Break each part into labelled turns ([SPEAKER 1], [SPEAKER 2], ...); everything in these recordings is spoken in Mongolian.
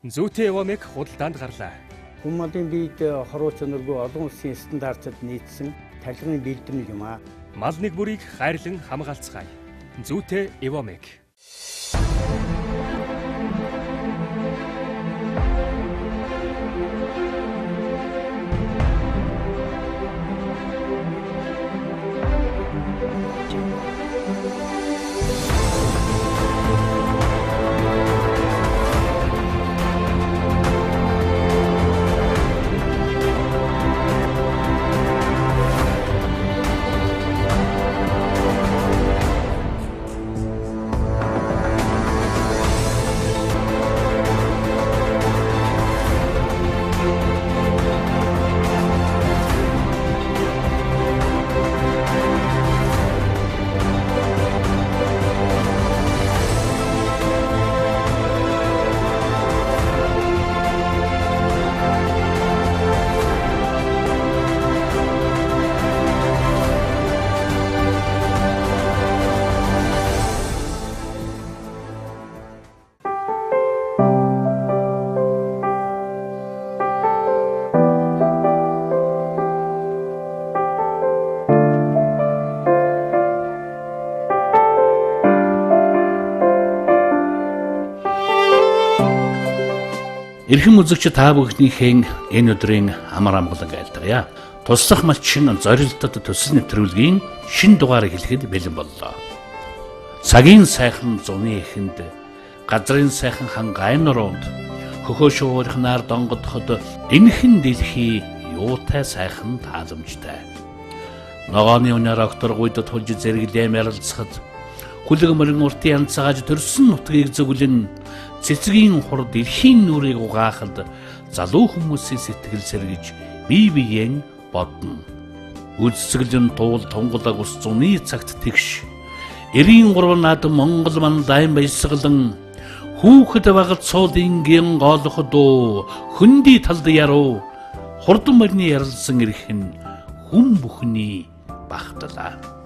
[SPEAKER 1] Зүйтэй Евамик худалдаанд гарлаа.
[SPEAKER 2] Хүмүүлийн биед хоруу чанаргүй олон улсын стандартад нийцсэн тархины бэлтгэл юм аа.
[SPEAKER 1] Мал нэг бүрийг хайрлан хамгаалцгаая. Зүйтэй Евамик.
[SPEAKER 3] Эрхэм үзэгч та бүхнийхээ энэ өдрийн амар амгалан айлтгая. Туслах малчин зорилтод төсөл нэвтрүүлгийн шин дугаарыг хэлэхэд бэлэн боллоо. Цагийн сайхан зуны эхэнд газрын сайхан хан гайн нуруунд хөхөө шуурхнаар донгодоход энэхэн дэлхий юутай сайхан тааламжтай. Ногооны өнөр окторгуйд тулж зэрэглэм ярилцахад хүлэг мөрөн уртын янцааж төрсөн нутгийг зөвлөн цэцгийн хур дэлхийн нүрийг угаахад залуу хүмүүсийн сэтгэл сэргэж бие биеэн бодно. Үдсгэлэн туул тунгалаг ус зуны цагт тэгш. 93 над Монгол ман дайм баясгалан хүүхэд багт цуудын гин гоолох дуу хөнди талд яруу хурдан мөрний ярилсан ирхэн хүн бүхний багтлаа.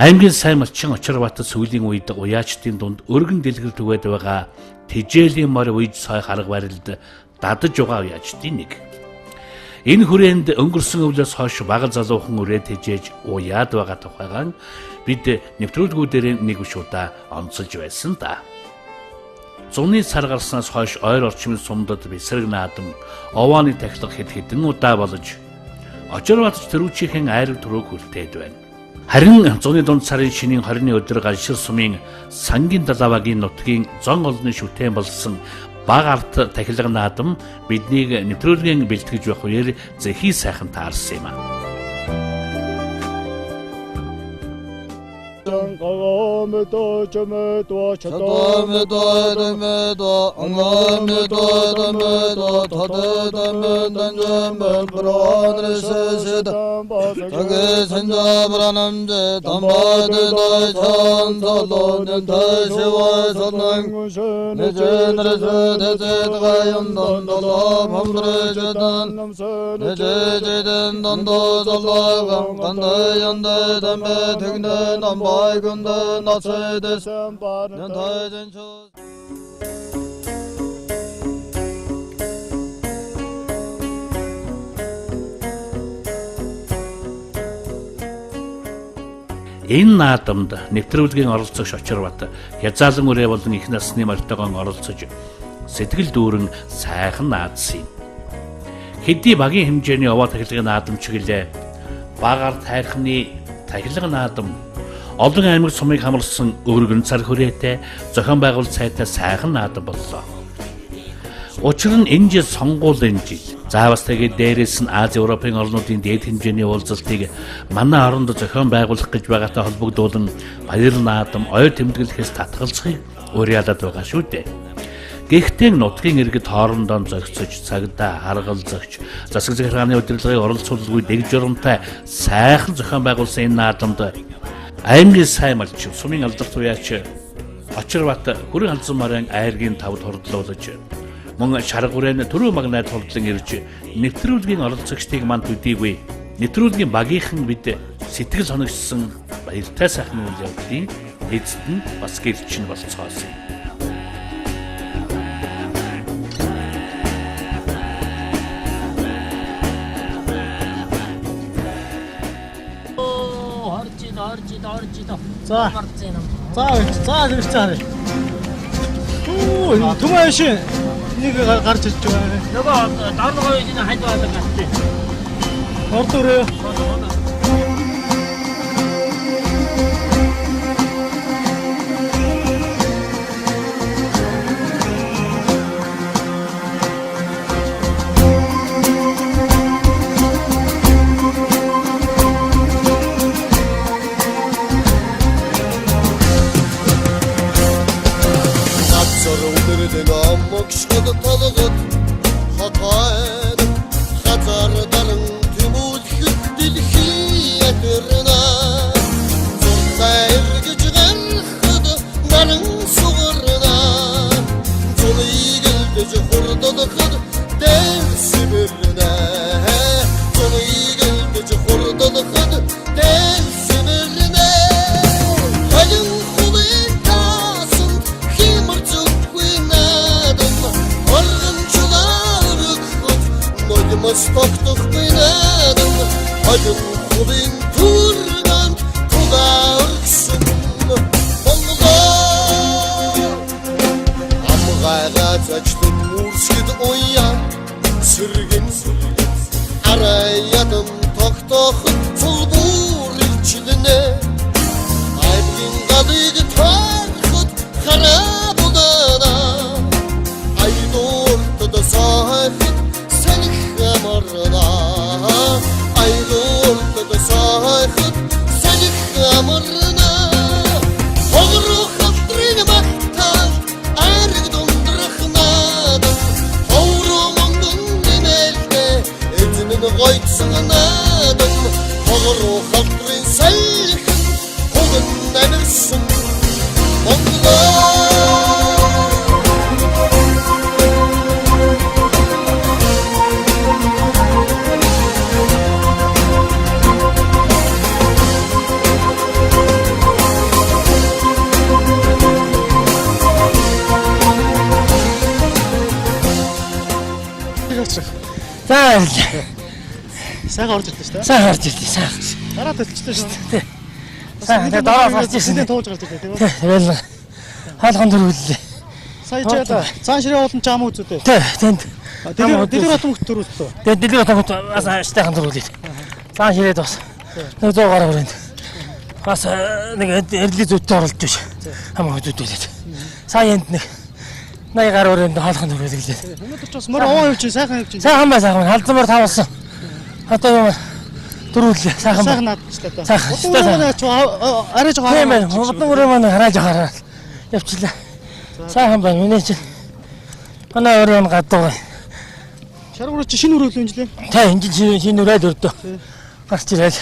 [SPEAKER 3] Аймгийн сайн малчин Очирбаатар сүүлийн үед уяачдын дунд өргөн дэлгэр түгээд байгаа Тэжээлийн морь үйд сой харга барилд дадаж байгаа уяачдын нэг. Энэ хүрээнд өнгөрсөн өвлөөс хойш бага залуухан үрээ тэжээж уяад байгаа тухайгаан бид нэвтрүүлгүүдээр нэг биш удаа онцолж байсан да. Зуны сар гарснаас хойш ойр орчмын сумдад бисрэг наадам овооны тахилга хэд хэдэн удаа болж Очирбаатар төрүүчийн айраг төрөөг хүртээд байна. Харин зуны дунд сарын шинийн 20-ны өдөр ганшир сумын сангийн далавагийн нутгийн зон олонны шүтэн болсон баг арт тахилга наадам биднийг нэвтрүүлгийн бэлтгэж байх үеэр зэхий сайхан таарсан юм а.
[SPEAKER 4] Medo Jamedo Chadamedo Medo Angamedo Medo Tadeda Medanjamel Pranresed Tage Sanja Branamje Tambade Dachan Salon Tashiva Sanang Nejenrese Tezet Gayan Dandala Mamrejedan Nejejen Dando Zalagam Kandayande Dambe Tignen Ambay Gunde Natsedes Nantajen Chos
[SPEAKER 3] Энэ наадамд нэвтрүүлгийн оролцогч Очирбаатар хязаалан үрээ болон их насны морьтойгоо оролцож сэтгэл дүүрэн сайхан наадсан юм. хэдий багийн хэмжээний овоо тахилгын наадам чиглэлээ багаар тайрхны тахилга наадам олон аймаг сумыг хамарсан өргөн цар хүрээтэй зохион байгуулалт сайтай сайхан наадам боллоо. Учир нь энэ жил сонгуулийн жил. Заавас тэгээд дээрээс нь Ази Европын орнуудын дээд хэмжээний уулзалтыг манай оронд зохион байгуулах гэж байгаатай холбогдуулан баяр наадам, ойр тэмдэглэхээс татгалзахыг уриалаад байгаа шүү дээ. Гэхдээ нутгийн иргэд хоорондоо зохицож, цагдаа харгалзагч, засаг захиргааны удирдлагыг оролцуулгүй дэг журамтай сайхан зохион байгуулсан энэ наадамд аймгийн сайн малчин, сумын алдарт туяач Очирбат хүрэн халзан марын айргийн тавд хордлуулж мөн шарга хүрээний төрөө магнайд холдлон ирж нэвтрүүлгийн оролцогчдыг манд үдийгүй нэвтрүүлгийн багийнхан бид сэтгэл хоногссон баяртай сайхан үйл явдлын эзэд нь бас гэлч нь болцгоосон.
[SPEAKER 4] За гэж цаарай. Түмэн шин нэг гарч ирж байгаа.
[SPEAKER 5] Нөгөө дараагийн үеийн хайд байгаа гэх.
[SPEAKER 4] Ордороо. Сайхан орж ирлээ шүү дээ.
[SPEAKER 5] Сайхан орж ирлээ. Сайхан.
[SPEAKER 4] Дараа төлчлээ шүү дээ.
[SPEAKER 5] Сайхан дараа гарч ирсэн.
[SPEAKER 4] Тууж гарч ирлээ тийм үү?
[SPEAKER 5] Тэгэл хаалган дөрвөллээ.
[SPEAKER 4] Сая ч яа цаан ширээ болон чам үзүүдээ.
[SPEAKER 5] Тэнд.
[SPEAKER 4] Дэлгэр хатан хөт төрүүлсэн.
[SPEAKER 5] Тэгээд дэлгэр хатан бас аштайхан дөрвөлээ. Цаан ширээд бас 100 гаруй хүрээнд. Бас нэг эрдлийн зүйтэй оролж биш. Хамаа хөдөлүүлээд. Сая энд нэг 80 гаруй хүрээнд хаалган дөрвөлээ.
[SPEAKER 4] Өнөөдөр ч бас мөр овоо явж сайхан явж байна.
[SPEAKER 5] Сайхан бай сайхан. Халдмар тавсан. Одоо юм дөрвөлээ. Сайхан бай.
[SPEAKER 4] Сайхан наадчихлаа та.
[SPEAKER 5] Сайхан.
[SPEAKER 4] Арай жоо
[SPEAKER 5] Тийм ээ. Удан өрөө маань хараа жахаараа явчихлаа. Сайхан байна. Миний чинь манай өрөө гадуур.
[SPEAKER 4] Шаргуур чи шинэ өрөө л юм жилээ.
[SPEAKER 5] Та энэ шинэ өрөөд өрдөө. Гарч ирээд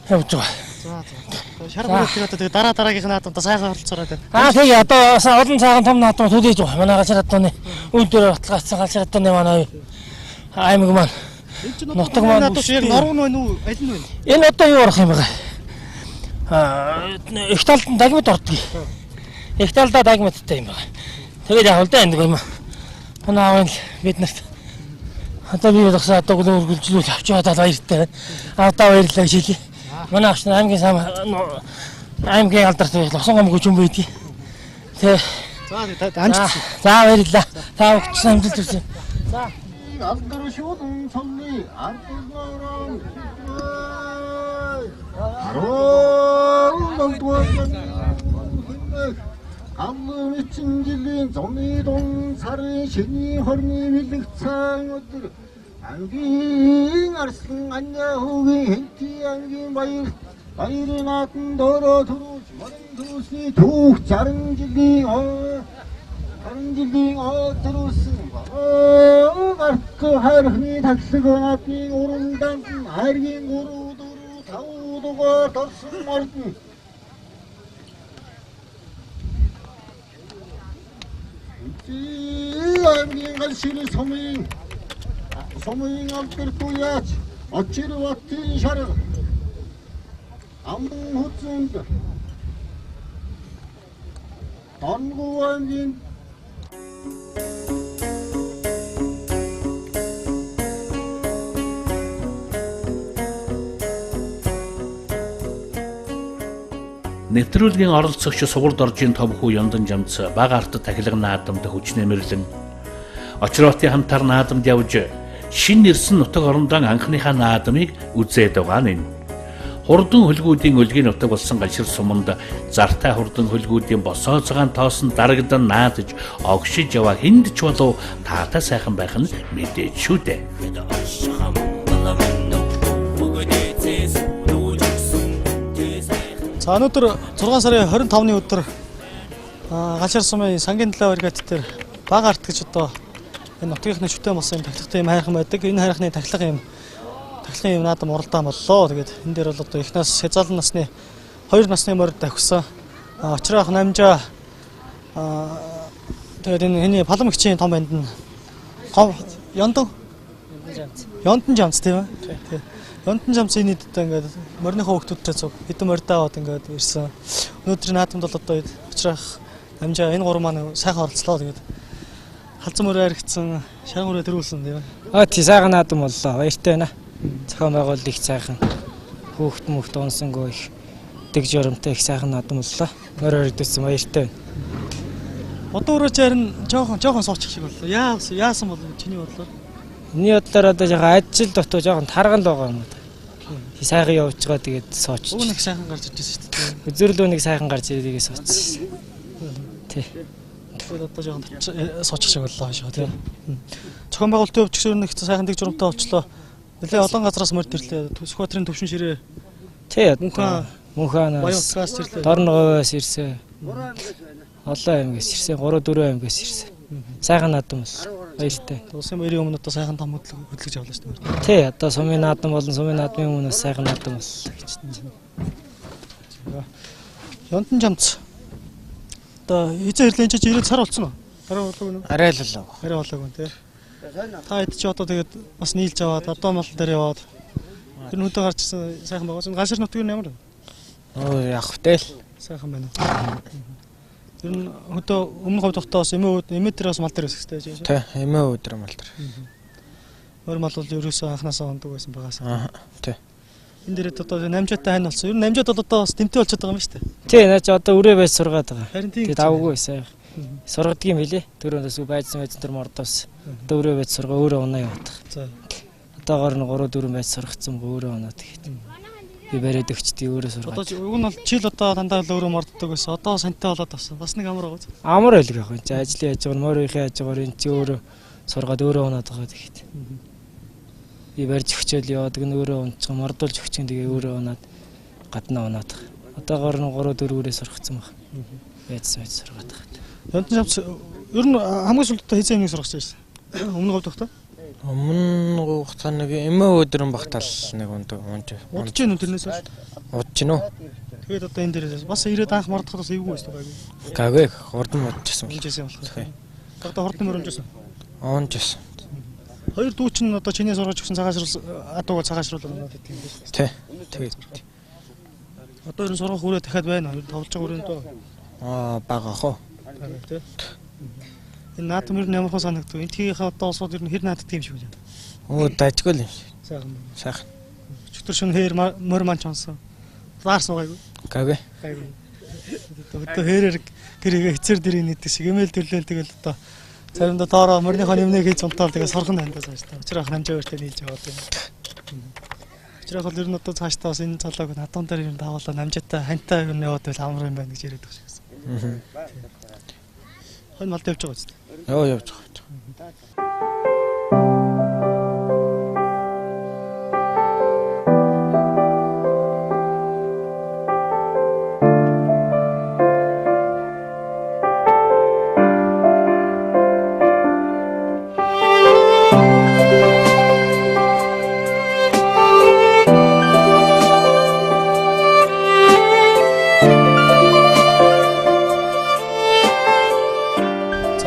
[SPEAKER 5] явж байгаа.
[SPEAKER 4] Шаргуур тэгээд дараагийнх наадамтай сайхан оролцоорой гэдэг.
[SPEAKER 5] Тэгээ одоо олон цагаан том наадам төлөж байгаа. Манай галшраатны үйлдвэр баталгаажсан галшраатны манай аймаг маань нутаг маань
[SPEAKER 4] одоо яг норвон байна уу? Аль нь вэ?
[SPEAKER 5] Энэ одоо юу арах юм бэ? Их талд дагмид ордгийг. Их талдаа дагмидтай юм байна. Тэгээд яг л да энэ юм. Манай аав биднэрт одоо би удахсаа одоо гөргөлжлүүл авч яваад баяртай. Одоо баярлалаа шилээ. Манай агш аймгийн сам аймгийн алдарт лосон гомгүй юм байдгийг. Тэ.
[SPEAKER 4] За амжилт.
[SPEAKER 5] За баярлалаа. Та өгч амжилт хүсье. За
[SPEAKER 6] 알들으시오던 선미 알들나랑 감금이 찜질린 정리동 사르 신이 허리니 밀릭창 어들 안기 알승 안야후기 행티 안기 마이르 나쁜 더러 두루 머린 두루시 둑 자른 질리 다른 질리 두루스 그 하르니 닥스거나 삥 오른단 하르긴 고루두루 다우도가 덜승 말든 안긴 갈시리 소무잉 앞들 뿌야 어찌로 왔든 샤르 암호쯤 단구안진
[SPEAKER 3] Нэвтрүүлгийн оролцогч сугуурд оржийн томхүү Яндан Жамц бага арт тахилга наадамд хүчнэмэрлэн очроотын хамтар наадамд явж шин нэрсэн нутаг орондоо анхныхаа наадамыг үзээд байгаа нь. Хурдан хөлгүүдийн өлгийн нутаг болсон галшир суманд зартай хурдан хөлгүүдийн босоо цагаан тоосон дарагдан наадаж огшиж яваа хүнд ч болов таатай сайхан байх нь мэдээж шүү дээ.
[SPEAKER 4] За өнөөдөр 6 сарын 25-ны өдөр галшир сумын сангийн талаа бригад дээр бага арт гэж одоо энэ нутгийнхны шүтэн болсон тахилгатай юм хайрхан байдаг. Энэ хайрхны тахилгын юм наадам уралдаан боллоо. Тэгээд энэ дээр бол одоо эхнээс хязгаалan насны 2 насны морид давхсан очрох намжаа тэгээд энэ паламгчийн том банд нь Яндан Жамц тийм ээ. Яндан Жамцын нийтэд ингээд морныхоо хүүхдүүдтэй цуг хэдэн морьдаа аваад ингээд ирсэн. Өнөөдрийн наадамд бол одоо очрох намжаа энэ гурван маань сайхан оролцлоо. Тэгээд халзан морь аригдсан шарган морь төрүүлсэн тийм ээ.
[SPEAKER 5] Тий сайхан наадам боллоо. Баяртай байна. Зохион байгуулалт их сайхан. Хүүхд унсангүй их дэг жоромтой их сайхан наадам боллоо. Морь аригдсан баяртай байна.
[SPEAKER 4] Одоо өөрөө харин жоохон суучих шиг боллоо. Яасан бол чиний бодлоор?
[SPEAKER 5] Миний бодлоор одоо жоохон ажил дотоо жоохон таргал байгаа юм да. Сайхан явж байгаа тэгээд сууч.
[SPEAKER 4] Өө нэг сайхан гарч ирж байсан шүү дээ.
[SPEAKER 5] Үзэрлөө нэг сайхан гарч ирээгээ сууч. Тий.
[SPEAKER 4] Тэгээд одоо жоохон суучих шиг боллоо шүү тий. Зохион байгуулалтын өвчгчөр нэг сайхан дэг журамтай болчлоо. Нэлээ олон газраас морь төрлөө. Сүхбаатарын төвшин ширээ.
[SPEAKER 5] Тий. Мөнханаас Дорноговоос ирсэн. Олон аймгаас ирсэн. 3-4 аймгаас ирсэн. Сайхан наадам бол баяртай.
[SPEAKER 4] Улсын баярын өмнө одоо сайхан том хөдөлгөж авлаа шүү дээ.
[SPEAKER 5] Тий, одоо сумын наадам болон сумын наадмын өмнөөс сайхан наадам боллоо гэж.
[SPEAKER 4] Яндан Жамц. Одоо эзэн хэрлэн чи 90 сар болсон уу? Арай болоогүй нөө.
[SPEAKER 5] Арай л болоо.
[SPEAKER 4] Арай болоогүй тий. Та хэд ч одоо тэгээд бас нийлж аваад одоо мал дээр яваад тэр нүдэ гарч ирсэн сайхан байгаа. Ганшир нутгийн ямар вэ?
[SPEAKER 5] Яг хөтэй л
[SPEAKER 4] сайхан байна. Тэр нь хөдөө өмнө говь тогтоо бас эмээ дээр бас мал дээр өсөхтэй гэж байна.
[SPEAKER 5] Тий, эмээ өдөр мал дээр.
[SPEAKER 4] Өөр мал бол ерөөсөө анханасаа ондог байсан багаас.
[SPEAKER 5] Тий.
[SPEAKER 4] Энэ дээрээ одоо намжаатай хань болсон. Ер нь намжаад бол одоо бас тэмтэй болчиход байгаа юм шүү дээ.
[SPEAKER 5] Тий, наач одоо өрөө байж сургаад байгаа.
[SPEAKER 4] Харин тийм.
[SPEAKER 5] Тэгээд авгүй сайн. Сургадаг юм билэ. Төрөөс байжсан тэр мордоос. Одоо өрөө байж сургаа өөрөө унаа яваад.
[SPEAKER 4] За.
[SPEAKER 5] Одоогоор нь 3-4 байж сургацсан өөрөө унаа тэгээд. Би бариад өгчдээ өөрөө сургаад.
[SPEAKER 4] Одоо уг нь бол чил одоо дандаа л өөрөө морддог байсан. Одоо сантай болоод авсан. Бас нэг амар байгаа.
[SPEAKER 5] Амар байлг яг энэ ажлын яжгаар морийнхээ яжгаар энэ чи өөрөө сургаад өөрөө унаад байгаа тэгэхэд. Би барьж өгчөөл яваадаг нь өөрөө унцсан мордуулж өгчин тэгээ өөрөө унаад гаднаа унаад байгаа. Одоогоор нь 3-4 өрөө сургацсан баг. Байцсан сургаад байгаа.
[SPEAKER 4] Яндан Жамц ер нь хамгийн сүүлд хэзээ нэг сургаж байсан. Өмнө говь тогтоо.
[SPEAKER 7] Өмнө хугацаа нэг эмээ өдрөн багтаал нэг унж.
[SPEAKER 4] Удаж гин үү тэрнээс бол?
[SPEAKER 7] Удаж гин үү?
[SPEAKER 4] Тэгээд одоо энэ дээр бас ирээд анх мордоход бас эвгүй байсан байг.
[SPEAKER 7] Гагүй хурдан модчихсан.
[SPEAKER 4] Унжсэн болох. Одоо хурдан мөрөмжсэн.
[SPEAKER 7] Унжсэн.
[SPEAKER 4] Хоёр дүү чинь одоо чиний сургаж өгсөн адууга цагаашруулаад байдаг юм биш үү?
[SPEAKER 7] Тий. Тэгээд
[SPEAKER 4] одоо ер нь сургах үрээ дахиад байна. Тоглож байгаа үрээ дөө.
[SPEAKER 7] Бага хоо.
[SPEAKER 4] Тий. Энэ наадам ер нь ямар хөө санагдав? Энтхийнхээ одоо улсууд ер нь хэр нааддаг юм шиг байна.
[SPEAKER 7] Дажгүй л юм.
[SPEAKER 4] Сайхан.
[SPEAKER 7] Сайхан.
[SPEAKER 4] Өчтөр шөнө хээр мөр маань чонсон. Лаарс байгаагүй.
[SPEAKER 7] Гагүй.
[SPEAKER 4] Одоо хээрэр гэрээ хэцэр дэрийн нийт шиг эмээл төрлөөл тэгэл одоо Заримдаа доороо мөрнийхөө нэмнээ хийж унтаал тэгээ сорхон хандаж байгаа шүү дээ. Учрах намжаа өртөө нийлж яваад байна. Учрах бол ер нь одоо цаашдаа бас энэ залууг надуун дээр юм дагуулаа намжаатай хантай юм яваад байл амар юм байна гэж яриад байгаа шигсэн. Хон малд явж байгаа үст.
[SPEAKER 7] Яа явж байгаа.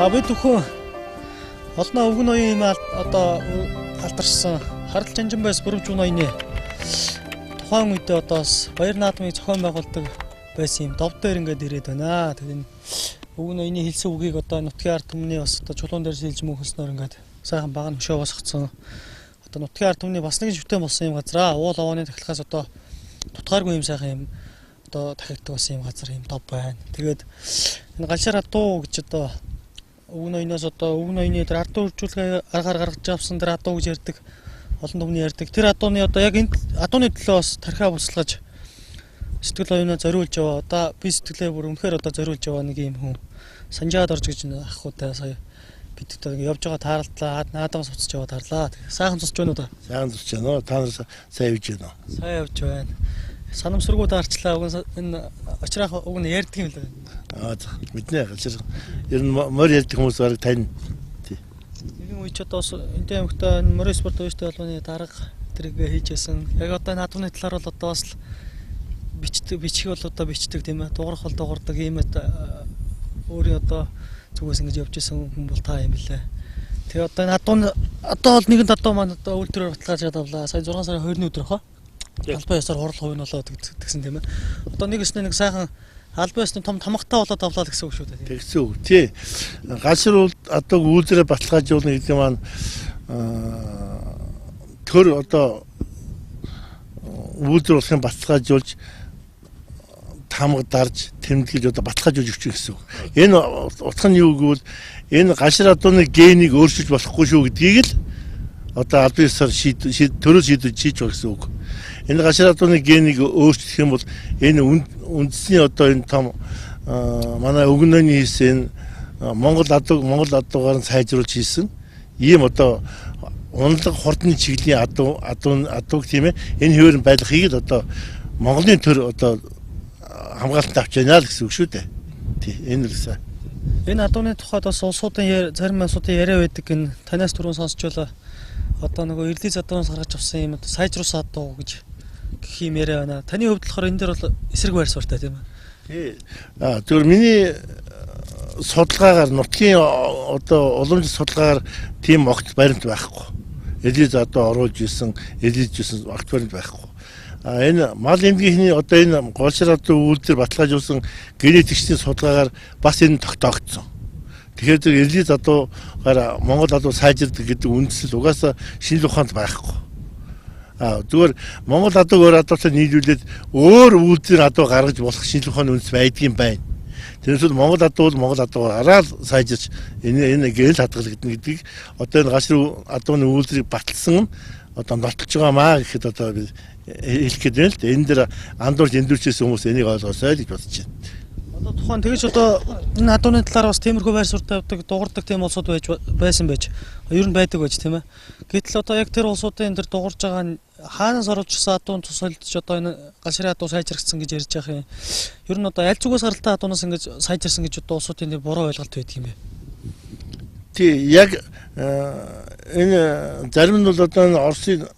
[SPEAKER 4] За бид бүхэн олноо өвгөн ноён юм одоо алдаршсан Харалт Жанжин байс бүрвж ноёны тухайн үедээ одоо баяр наадмыг зохион байгуулдаг байсан юм дов дээр ингээд ирээд байна. Тэгээд өвгөн ноёны хэлсэн үгийг одоо нутгийн ард түмний бас одоо чулуун дээр сэлж мөнхснөр ингээд сайхан баг нь хөшөө босгоцсон. Одоо нутгийн ард түмний бас нэгэн шүтэн болсон юм газар уул овооны тахилгаас одоо тутгааргүй юм сайхан юм одоо тахигддаг болсон юм газар юм дов байна. Тэгээд энэ ганшаар адуу гэж одоо өвгөн ноёноос одоо өвгөн ноёны дээр адуу үржүүлгээ аргаар гаргаж авсан тэр адуу гэж ярьдаг олон түмний ярьдаг тэр адууны одоо яг энэ адууны төлөө бас тархиа бусалгаж сэтгэл оюунаа зориулж яваа одоо би сэтгэлээ бүр үнэхээр одоо зориулж яваа нэг юм хүн санжаад орж гэж аххуутай сая бид одоо явж байгаа тааралтлаа наадамс уцаж яваа таарлаа сайхан цусч байна уу та
[SPEAKER 6] Сайхан зүсч байна. Та нар сайн явж байна.
[SPEAKER 4] сайн явж байна санамсргууд арчлаа энэ очрах уг нь ярьдаг юм л байна.
[SPEAKER 6] Мэднэ галчир. Ер нь морь ярьдаг хүмүүс бараг тань.
[SPEAKER 4] Нэгэн үе ч одоо энтэй аймагтаа морь спорт өвчтэй холбооны дарга тэрийг хийжсэн. Яг одоо энэ адууны талаар бол одоо бас бичих бол одоо бичдэг тийм ээ. Дуурах бол дуурдаг ийм өөрийн одоо зүгээс ингэж явж исэн хүн бол та юм лээ. Тэгээ одоо энэ адуу одоо бол нэгэн адуу маань одоо үйлдвэрээр баталгааж авлаа. Сая 6 сарын 20-ны өдөр хаа. Албан ёсоор хурал хувийн болоод гэсэн тийм ээ. Одоо нэг сайхан албан ёсны том тамхтай болоод авлаа гэсэн үг шүү дээ.
[SPEAKER 6] Тэгсэн үг тий. Галшир бол одоо үйлдвэрээ баталгаажуулна гэдэг маань төр одоо үйлдвэр болохын баталгаажуулж тамга дарж тэмдэглэж одоо баталгаажуулж өгч гэсэн үг. Энэ утга нь юу гэвэл энэ галшир адууны генийг өөрчилж болохгүй шүү гэдгийг л одоо албан ёсоор төрөл шийдвэр хийж байгаа гэсэн үг. Энэ галшир адууны генийг өөрчлөх юм бол энэ үндэсний одоо энэ том манай өвгөн ноёны хийсэн Монгол адуугаар нь сайжруулж хийсэн ийм одоо унлаг хурдны чиглэлийн адууг тийм ээ энэ хөвөрн байлгахыг л одоо Монголын төр одоо хамгаалалт авч яана л гэсэн үг шүү дээ. Тий энэ л сайн.
[SPEAKER 4] Энэ адууны тухайд бас улсуудын зарим улсуудын яриа байдаг энэ танаас түрүүн сонсчвол одоо нөгөө эрдий задуунаас гаргаж авсан юм сайжруулсан адуу гэж гэх юм яриа байна. Таны хувьд болохоор энэ дээр бол эсрэг байр суурьтай тийм ээ.
[SPEAKER 6] Тий. Зөвхөн миний судалгаагаар нутгийн одоо уламжлалт судалгаагаар тийм огт баримт байхгүй. Эрдий задуу оруулж исэн, эдэлж исэн огт баримт байхгүй. Энэ мал эмгийнхний одоо энэ голшир адуу үйлдвэр баталгаажуулсан генетикчдийн судалгаагаар бас энэ тогтоогдсон. Тэгэхээр эрдий задуугаар Монгол адуу сайжирдаг гэдэг үндэслэл угаасаа шинжлэх ухаанд байхгүй. Зүгээр Монгол адууг өөр адуутай нийлүүлээд өөр үйлдвэр адуу гаргаж болох шинжлэх ухааны үндэс байдгийн байна. Тэрнээс Монгол адуу бол Монгол адуугаар сайжирч энэ гэл хадгалагдана гэдгийг одоо энэ галшир адууны үйлдвэрийг баталсан одоо нотолж байгаа маа гэхэд одоо би хэлэх гээд байна л дээ. Энэ дээр андуурч эндүрчээс хүмүүс энийг ойлгосоо л гэж бодож байна.
[SPEAKER 4] Одоо тухайн тэгэж одоо энэ адууны талаар бас тиймэрхүү байр суурьтай явдаг дуурдаг тийм улсууд байсан байж ер нь байдаг байж тийм ээ. Гэтэл одоо яг тэр улсуудын энэ дуурж байгаа нь хаанаас оруулжсан адуун тусалж одоо энэ галширын адуу сайжиргдсан гэж ярьж байгаа юм. Ер нь одоо аль зүгээс гаралтай адуунаас ингэж сайжирсан гэж одоо улсуудын дээр буруу ойлголт байдаг юм бэ?
[SPEAKER 6] Тий яг энэ зарим нь бол одоо энэ Оросын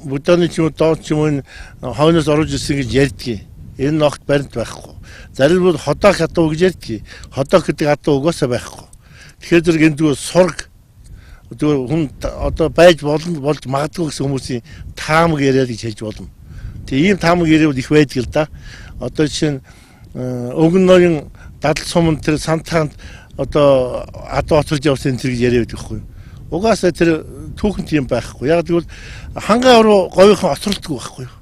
[SPEAKER 6] Буданы ч юм уу доод ч юм уу хойноос оруулж ирсэн гэж ярьдгийг. Энэ огт баримт байхгүй. Зарим нь ходоог адуу гэж ярьдгийг. Ходоог гэдэг адуу угаасаа байхгүй. Тэгэхээр зэрэг энэ зүгээр сураг зүгээр хүн одоо байж болж магадгүй гэсэн хүмүүсийн таамаг яриад гэж хэлж болно. Тэгээ ийм таамаг яриад их байдаг л да. Одоо жишээ нь өвгөн ноён дадал суманд тэр сантаанд одоо адуу оцорж явсан тэр гэж яриад байхгүй юу. Угаасаа тэр түүхэн тийм байхгүй. Яг тэгвэл хангаа руу говийнхан оцорлдгүй байхгүй юу.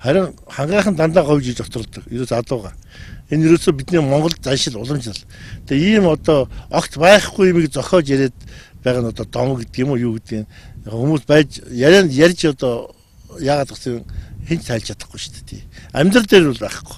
[SPEAKER 6] Харин хангаахан дандаа говьж иж оцорлдог. Ерөөс адууга. Энэ ерөөсөө бидний Монголд заншил уламжлал. Тэгээ ийм одоо огт байхгүй юмыг зохиож яриад байгаа нь одоо дом гэдэг юм уу юу гэдэг нь хүмүүс байж ярьж одоо яагаад гэсэн хэн ч тайлж чадахгүй шүү дээ. Амьдрал дээр бол байхгүй.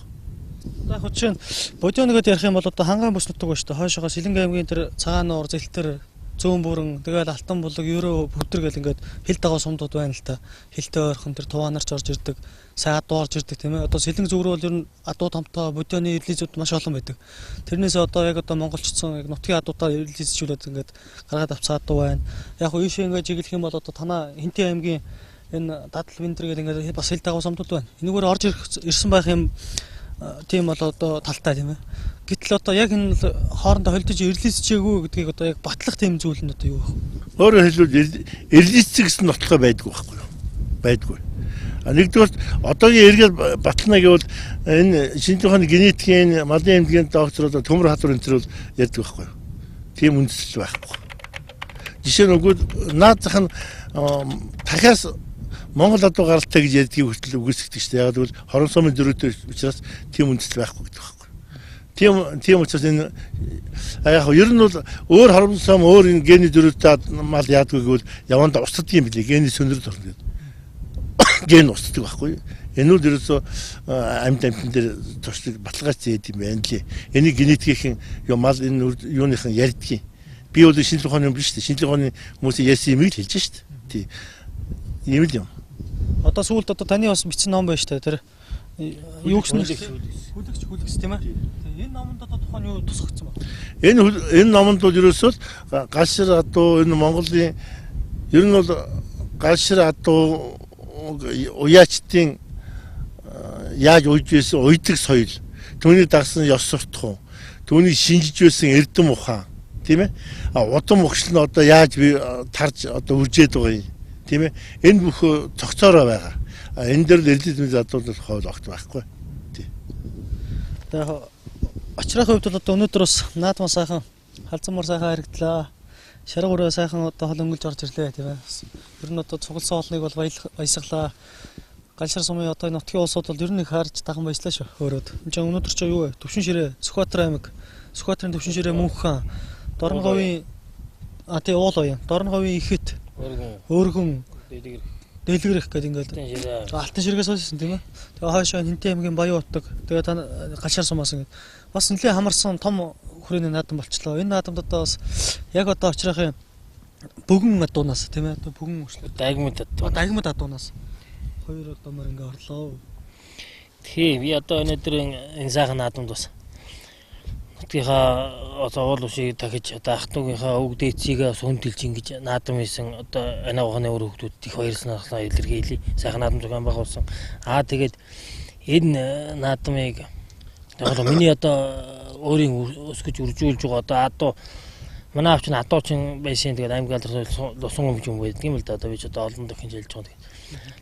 [SPEAKER 4] Яг жишээ нь бодионогод ярих юм бол одоо хангаан бүс нутаг ба шүү дээ. Хойшоогоо Сэлэнгэ аймгийн тэр цагаан нуур зэлтэр зүүн бүрэн тэгэл алтан булаг ерөө хөтөр гэл ингээд хил дагаа сумдууд байна л та. Хилтэй ойрхон тэр туванарч орж ирдэг. Сайн адуу орж ирдэг тийм ээ. Одоо Сэлэнг зүг рүү бол ер нь адуу тамтай бодионы релизүүд маш олон байдаг. Тэрнээс одоо яг одоо монголчсон яг нутгийн адуудаа релизжүүлээд ингээд гаргаад авцаа адуу байна. Яг уу ийшээ ингээд чиглэх юм бол одоо танаа Хинтээ аймгийн энэ дадал бинтэр гэл ингээд бас хил дагаа сумдууд байна. Энэгээр орж ирсэн байх юм тийм бол одоо талтай тийм ээ. Гэтэл одоо яг энэ хоорондоо холдож релизчээгүй гэдгийг одоо яг батлах тийм зүйл нь одоо юу вэ?
[SPEAKER 6] Өөрөөр хэлбэл релизч гэсэн нотлохоо байдгүй байхгүй юу? Байдгүй. Нэгдүгээр одоогийн эргээд батлана гэвэл энэ шинжлэх ухааны генетикийн малын эмнэлгийн докторууд төмөр хатвар энэ төр ярьдаг байхгүй юу? Тийм үндэслэл байхгүй. Жишээ нь үгүй наад зах нь дахиас Монгол адуу гаралтай гэж ярьдгийг хүртэл үгүйсгдэг шүү дээ. Яг л хорон сумын дөрөвтэй учраас тийм үндэслэл байхгүй гэдэг байхгүй. Тийм учраас энэ яг ер нь бол өөр хорон сум өөр энэ гений дөрөвтэй мал яадгүй гэвэл явандаа устдаг юм билий. Гений сөндрөл орно гэдэг. Ген устдаг байхгүй. Энэ үл ерөөсөө амьтан дээр туршлага баталгаач зээд юм байна лээ. Энийг генетикийн мал энэ юуныхан ярьдгийг. Би бол шинжлэх ухааны юм биш шүү дээ. Шинжлэх ухааны хүмүүсийн ярьсан юмыг л хэлж шүү дээ. Тийм л юм.
[SPEAKER 4] Одоо сүүлд одоо таны бас бичсэн ном байна шүү дээ. Тэр юу гэсэн хүлэгс тийм ээ. Энэ номонд одоо тухайн юу тусгагдсан ба?
[SPEAKER 6] Энэ номонд бол ерөөсөө галшир адуу энэ Монголын ер нь бол галшир адуу уяачдын яаж уйж байсан уйдаг соёл, түүний дагсан ёс суртахуун, түүний шинжиж байсан эрдэм ухаан, тийм ээ? Удам өгшил нь одоо яаж би тарж одоо үржээд байгаа юм, тийм ээ? Энэ бүх цогцоороо байгаа. Энэ дээр л эрдэмтний задуулах хууль огт байхгүй. Тийм.
[SPEAKER 4] Тэгээ очрах хувьд бол одоо өнөөдөр бас наадмаа сайхан халзамар сайхан харагдлаа. Шарга өрөө сайхан одоо хол өнгөлж орж ирлээ тийм ээ. Ер нь одоо цугласан олныг бол баясгалаа. Галшар сумын одоо нутгийн улсууд бол ер нь их харж дахан баяслаа шүү өөрөөд. Энд чинь өнөөдөр ч юу вэ? Төвшин ширээ, Сүхбаатар аймаг, Сүхбаатарын төвшин ширээ Мөнххан, Дорноговын тий уулаян, Дорноговын ихэт, Өргөн, Дэлгэрэх гэдэг ингээд алтан ширгээс хойсон тийм ээ. Тэгээ хойшоо Хинтээ аймгийн Баян утаг, тэгээ та галшар сумаас ингээд бас нэлээд хамарсан том хүрээний наадам болчлоо. Энэ наадамд одоо бас яг одоо очрахын бөгөн адуунаас тийм ээ. Бөгөн дагмид адуунаас хоёр одомор ингээ орлоо.
[SPEAKER 5] Тийм би одоо өнөөдөр энэ сайхан наадамд бас нутгийнхаа одоо уул ушийг дахиж одоо ах トゥ угийнхаа өг дээцийг сүнтэлж ингэж наадам хийсэн одоо ана ухааны өр хөвгүүд их баярлалаа илэрхийлье. Сайхан наадам зохион байгуулсан. Тэгээд энэ наадмыг одоо миний одоо өөрийн өсгөж үржүүлж байгаа одоо адуу манай авч нь адуучин байсан. Тэгээд аймаг алдар лусан өмж юм байдаг юм л да. Одоо би ч одоо олон дахин хэлж байгаа.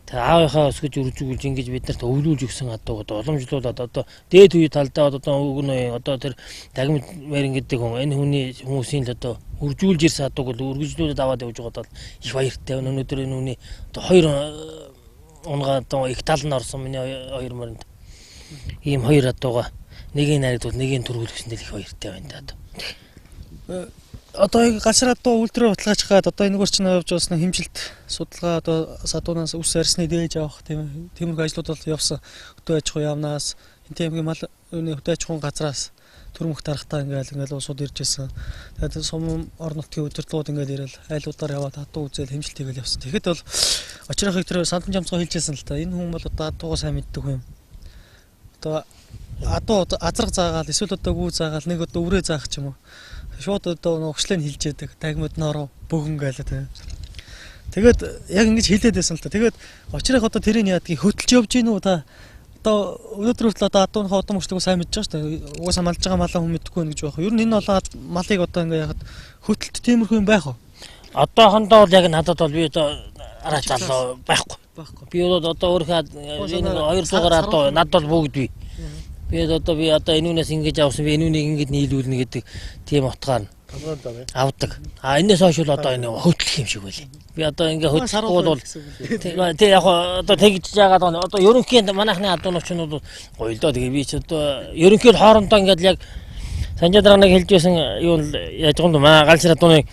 [SPEAKER 5] Тэгээд аавынхаа өсгөж үржүүлж ингэж биднэрт өвлүүлж өгсөн адууг одоо уламжлуулаад одоо дээд үе талдаа одоо өгнө одоо тэр дагмид мэрин гэдэг хүн энэ хүмүүсийн л одоо үржүүлж ирсэн адууг л үргэлжлүүлээд аваад явж байгаа бол их баяртай байна. Өнөөдөр энэ хүний одоо хоёр унгаа одоо их тал нь орсон миний хоёр моринд ийм хоёр адууга нэгийг найдвал нэгийг төрүүлгэсэндээ их баяртай байна да.
[SPEAKER 4] Одоо галшар адуу үлдрээ баталгаач гад одоо энэгээр ч явж байгаа хэмжилт судалгаа одоо садуунаас үс арсны дээж авах тийм тиймэрхүү ажлууд бол явсан. Хөтөө аж ахуйн яамнаас энэ тийм мал хөтөө аж ахуйн газраас төрмөх дарахтаа ингээл усууд ирж байсан. Тэгээд сум орон нутгийн удирдлагууд ингээл ирэл айлуудаар яваад адуу үзэл хэмжилт хийгээл явсан. Тэгэхэд бол очрохыг тэр сандан жамцгаа хэлжсэн л та. Энэ хүн бол одоо адуугаа сайн мэддэг хүн юм. Одоо адуу азраг заагаал эсвэл одоо гүү заагаал нэг одоо үрээ заах ч юм уу. Шууд одоо өгшлээ хэлж яадаг. Дагмид нороо бөгөн гайл тийм. Тэгээд яг ингэж хэлээд байсан л та. Тэгээд очрох одоо тэрийг яадгийг хөтөлж явж гин үү та. Одоо өнөөдөр хүртэл одоо адууныхаа удам өчлөг сайн мэдж байгаа шүү дээ. Угаасаа малж байгаа малаа хүн мэдэхгүй байх гэж байна. Ер нь энэ болоод малыг одоо ингээ яхад хөтөлт тиймэрхүү юм байх уу?
[SPEAKER 5] Одоохондоо бол яг надад бол би одоо араа залуу байхгүй. Би бол одоо өөрийнхөө энэ 200 гаруй адуу надад бол бүгд бий. Би одоо энүүнээс ингэж авсан би энүүнийг ингэж нийлүүлнэ гэдэг тийм утгаар нь. авдаг. Энэс хойш бол одоо энэ хөтлөх юм шиг байлээ. Би одоо ингээ хөтлөхгүй бол тэг яг одоо тэгж жагаад одоо ерөнхийд манайхны адуунууч нь бол гоё л доо. Тэгээ би ч одоо ерөнхийд хоорондоо ингээд яг санжаадраа нэг хэлж байсан юу яаж байгаа юм бэ? Галшир адууны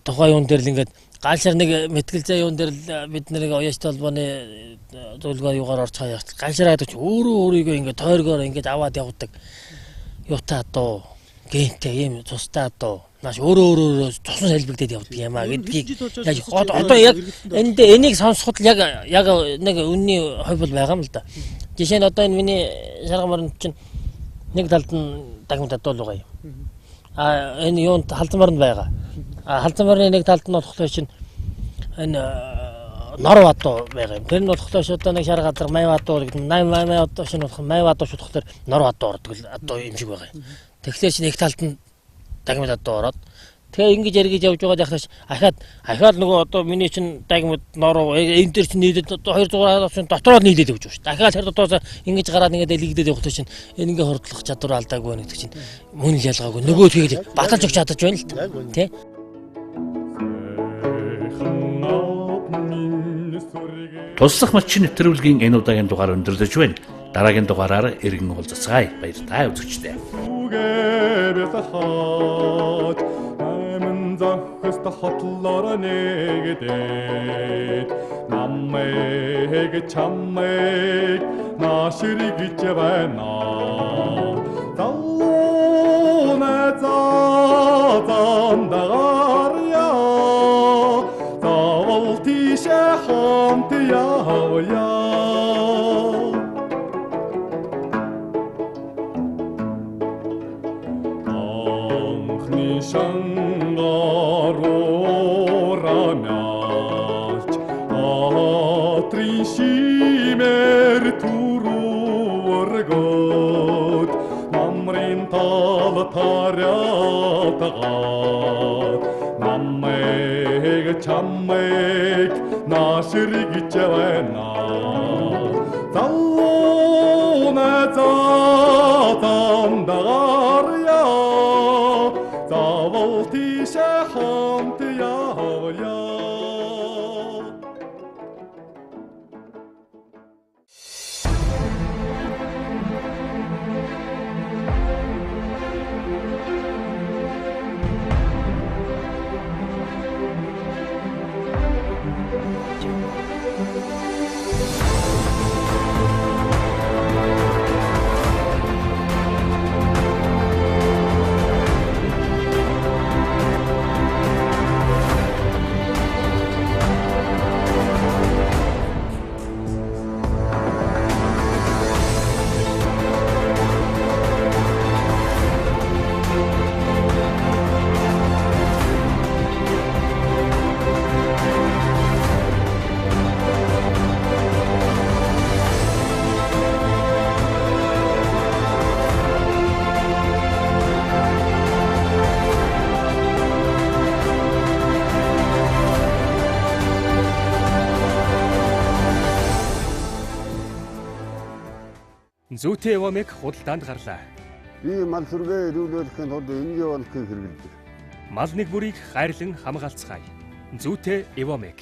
[SPEAKER 5] тухай юун дээр л ингээд галшир нэг мэтгэлзээ юун дээр л бид нарыг оёчтой холбооны зөвлөгөө юугаар орж хаяа. Галшир гэдэг чи өөрийгөө ингээд тойргоор ингээд аваад явдаг. Юутай одоо гэнтэй юм тустай одоо нааш өөрөө цусан салбигдээд явдаг юм а гэдгийг яг одоо яг энийг сонсоход яг нэг үнний хойбол байгаа юм л да. Жишээ нь одоо энэ миний шаргамар чинь нэг талд нь дагмад адуул байгаа юм. Энэ юунд халдмаар нь байгаа. Халдмарын нэг талд нь болохоор чинь энэ нор ватуу байгаа юм. Тэр нь болохоор одоо нэг шар газар май ватуу гэдэг. Май ватуу шинэ болох май ватуу шууд болохоор нор ватуу ордог л одоо юм шиг байгаа юм. Тэгэхээр чи нэг талд нь дагмад адуу ороод тэгээ ингэж яригж явж байгаа дахиад ахаад нөгөө одоо миний чинь дагмад нор энэ төр чинь нийлээд 200 чинь дотроо нийлээд явж байгаа шүү. Дахиад тэр дотоос ингэж гараад ингээд дэлгдээд явах чинь энэ ингээ хордлох чадвар алдаагүй байна гэдэг чинь мөн л ялгаагүй. Нөгөө тэгээд баталж өгч чадаж байна л та. Тэ?
[SPEAKER 3] Туслах малчин нэвтрүүлгийн энэ удаагийн дугаар өндөрлөж байна. Дараагийн дугаараар иргэн уулзцгаая. Баярлалаа үзэгчдээ. Захаста хотлоор нэгдээд намайг чамайг наашригж байна. Залуна заандаря завал тишэ хамт явя. Шангарорамяч атришимер турургот намрин талатарятагат намайг чамайг наашригж байна. Залуна заандаря завал тишэ хамт явя.
[SPEAKER 1] Зүйтэй Евамыг худалдаанд гарлаа.
[SPEAKER 8] Би мал сүргээ эрүүлүүлэхэд тулд энгийн болгохыг хэрэгэлдэг.
[SPEAKER 1] Мал нэг бүрийг хайрлан хамгаалцгаая. Зүйтэй Евамыг